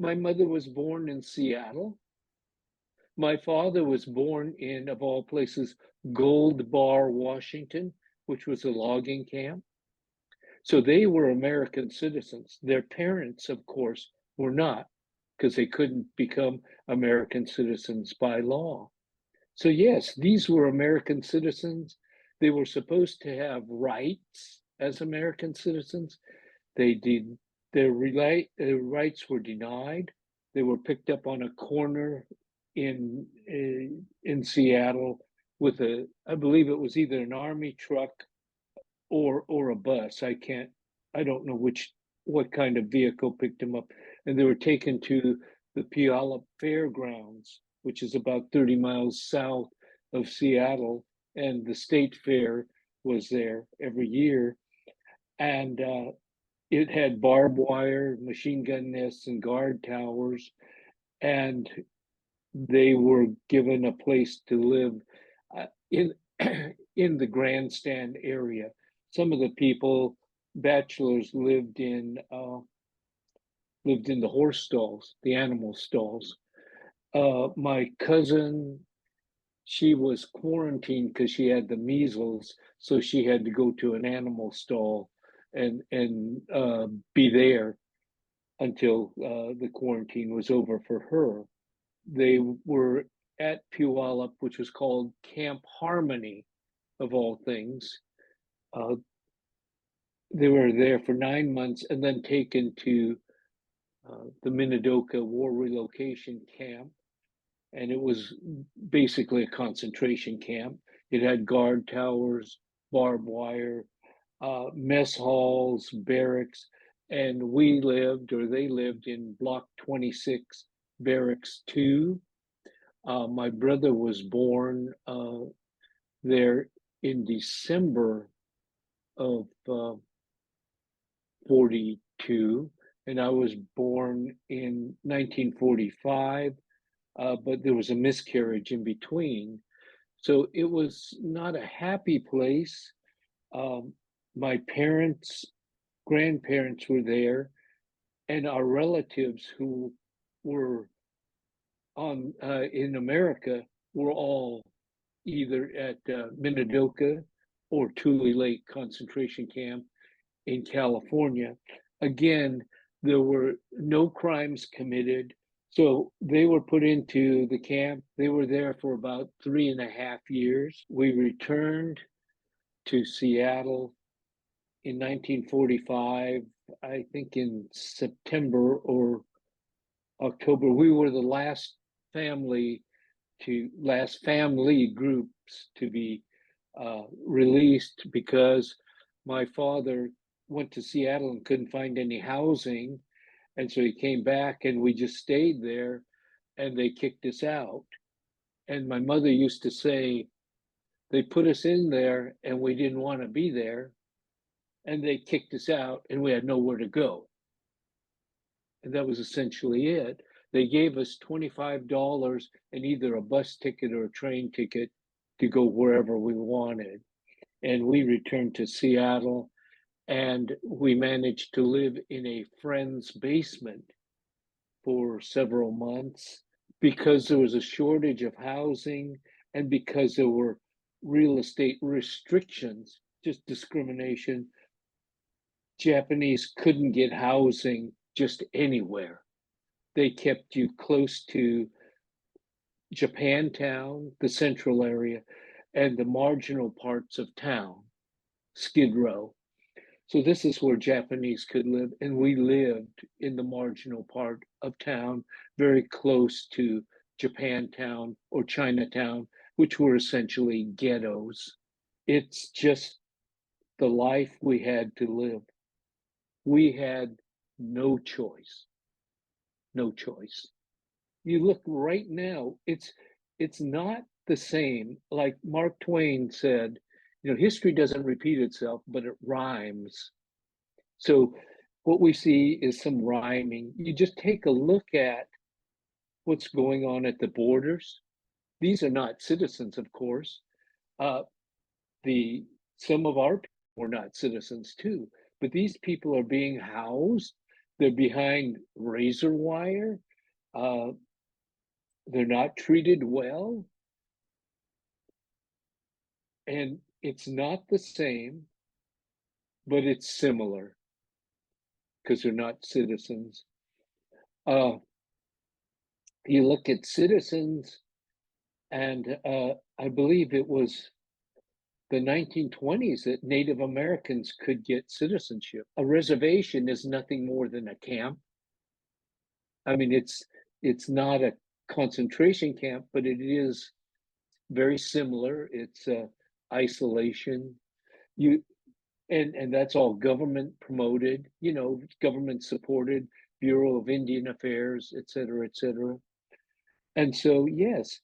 My mother was born in Seattle. My father was born in, of all places, Gold Bar, Washington, which was a logging camp. So they were American citizens. Their parents, of course, were not, because they couldn't become American citizens by law. So, yes, these were American citizens. They were supposed to have rights as American citizens. They did, their rights were denied. They were picked up on a corner in Seattle with I believe it was either an army truck or a bus. I don't know what kind of vehicle picked them up, and they were taken to the Puyallup Fairgrounds, which is about 30 miles south of Seattle, and the state fair was there every year, and it had barbed wire, machine gun nests, and guard towers, and they were given a place to live in in the grandstand area. Some of the people, bachelors, lived in the horse stalls, the animal stalls. My cousin, she was quarantined because she had the measles, so she had to go to an animal stall and be there until the quarantine was over for her. They were at Puyallup, which was called Camp Harmony, of all things. Uh, they were there for 9 months and then taken to the Minidoka War Relocation Camp. And it was basically a concentration camp. It had guard towers, barbed wire, mess halls, barracks, and they lived in Block 26, Barracks 2. My brother was born there in December of 42, and I was born in 1945, but there was a miscarriage in between. So it was not a happy place. Um, my parents, grandparents were there, and our relatives who were on in America were all either at Minidoka or Tule Lake concentration camp in California. Again, there were no crimes committed. So they were put into the camp. They were there for about 3.5 years. We returned to Seattle in 1945, I think in September or October. We were the last family groups to be released because my father went to Seattle and couldn't find any housing. And so he came back and we just stayed there and they kicked us out. And my mother used to say, they put us in there and we didn't want to be there. And they kicked us out and we had nowhere to go. And that was essentially it. They gave us $25 and either a bus ticket or a train ticket to go wherever we wanted. And we returned to Seattle and we managed to live in a friend's basement for several months because there was a shortage of housing and because there were real estate restrictions, just discrimination. Japanese couldn't get housing just anywhere. They kept you close to Japantown, the central area, and the marginal parts of town, Skid Row. So this is where Japanese could live, and we lived in the marginal part of town, very close to Japantown or Chinatown, which were essentially ghettos. It's just the life we had to live. We had no choice. No choice. You look right now, it's not the same. Like Mark Twain said, history doesn't repeat itself, but it rhymes. So what we see is some rhyming. You just take a look at what's going on at the borders. These are not citizens, of course. Uh, the some of our people were not citizens too, but these people are being housed. they're behind razor wire. Uh, they're not treated well, and it's not the same, but it's similar because they're not citizens. Uh, you look at citizens, and I believe it was the 1920s that Native Americans could get citizenship. A reservation is nothing more than a camp. I mean, it's not a concentration camp, but it is very similar. It's isolation. You and that's all government promoted, government supported, Bureau of Indian Affairs, et cetera, et cetera. And so, yes,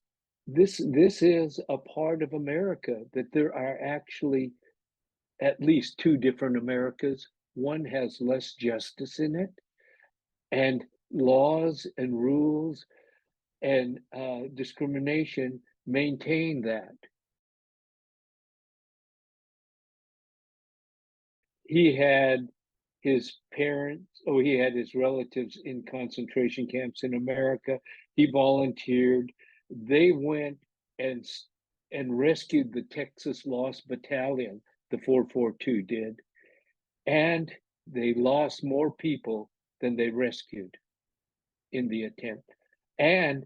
this is a part of America that there are actually at least two different Americas. One has less justice in it, and laws and rules and discrimination maintain that. He had his parents, oh, he had his relatives in concentration camps in America. He volunteered. They went and rescued the Texas Lost Battalion, the 442 did, and they lost more people than they rescued in the attempt. And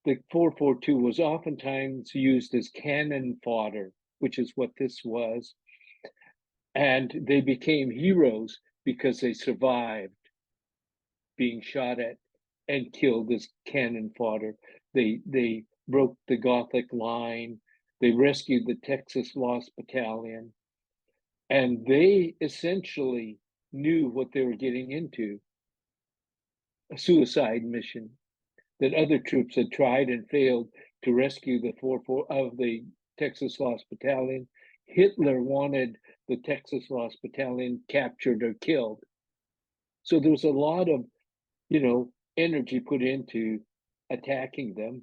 the 442 was oftentimes used as cannon fodder, which is what this was. And they became heroes because they survived being shot at and killed as cannon fodder. They broke the Gothic line. They rescued the Texas Lost Battalion. And they essentially knew what they were getting into, a suicide mission that other troops had tried and failed to rescue the 4 of the Texas Lost Battalion. Hitler wanted the Texas Lost Battalion captured or killed. So there was a lot of, energy put into attacking them.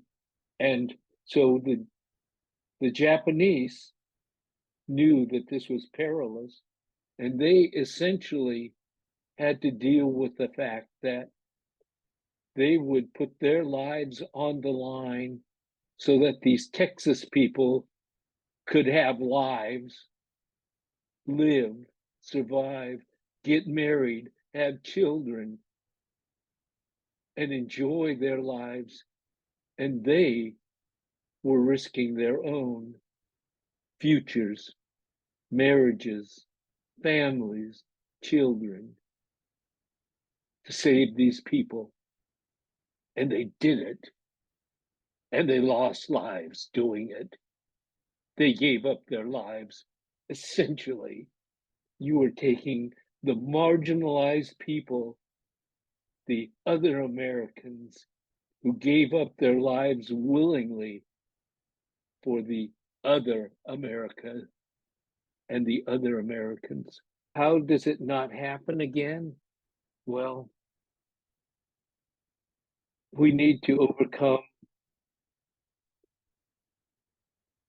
And so the Japanese knew that this was perilous, and they essentially had to deal with the fact that they would put their lives on the line so that these Texas people could have lives, live, survive, get married, have children, and enjoy their lives. And they were risking their own futures, marriages, families, children to save these people. And they did it. And they lost lives doing it. They gave up their lives. Essentially, you were taking the marginalized people, the other Americans who gave up their lives willingly for the other America and the other Americans. How does it not happen again? Well, we need to overcome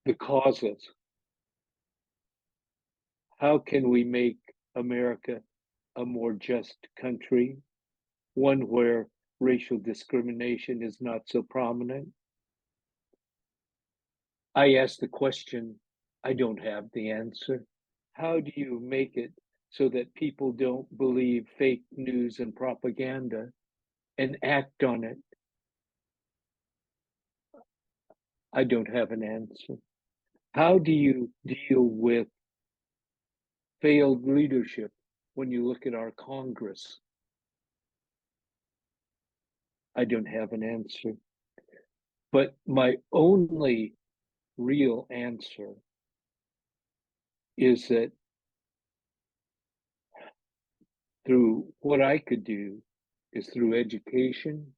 the causes. How can we make America a more just country, one where racial discrimination is not so prominent? I ask the question, I don't have the answer. How do you make it so that people don't believe fake news and propaganda and act on it? I don't have an answer. How do you deal with failed leadership when you look at our Congress? I don't have an answer. But my only real answer is that through what I could do is through education,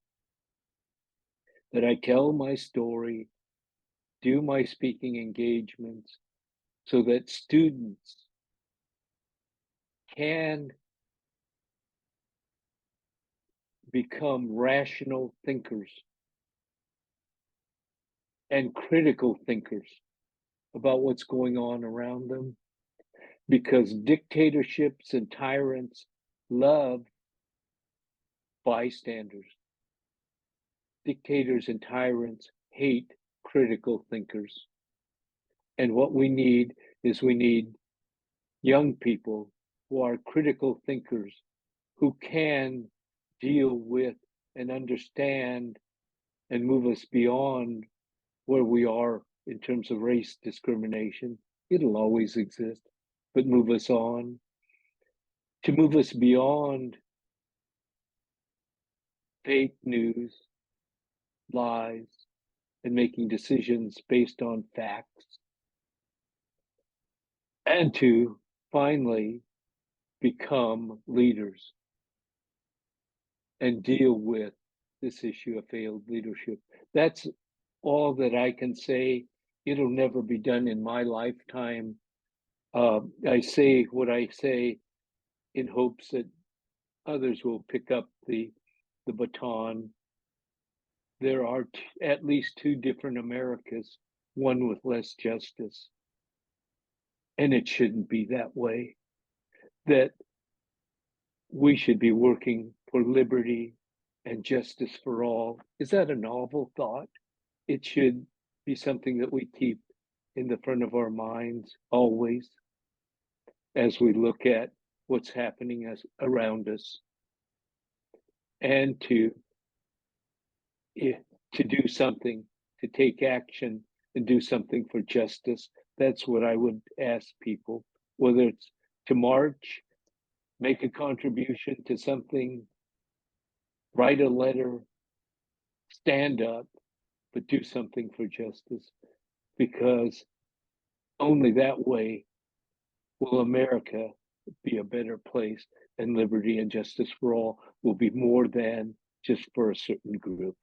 that I tell my story, do my speaking engagements, so that students can become rational thinkers and critical thinkers about what's going on around them, because dictatorships and tyrants love bystanders. Dictators and tyrants hate critical thinkers. And what we need is we need young people who are critical thinkers, who can deal with and understand and move us beyond where we are in terms of race discrimination. It'll always exist, but move us on, to move us beyond fake news, lies, and making decisions based on facts, and to finally become leaders and deal with this issue of failed leadership. That's all that I can say. It'll never be done in my lifetime. I say what I say in hopes that others will pick up the baton. There are at least two different Americas, one with less justice. And it shouldn't be that way. That we should be working for liberty and justice for all. Is that a novel thought? It should be something that we keep in the front of our minds always as we look at what's happening around us, and to do something, to take action and do something for justice. That's what I would ask people, whether it's to march, make a contribution to something, write a letter, stand up, but do something for justice, because only that way will America be a better place, and liberty and justice for all will be more than just for a certain group.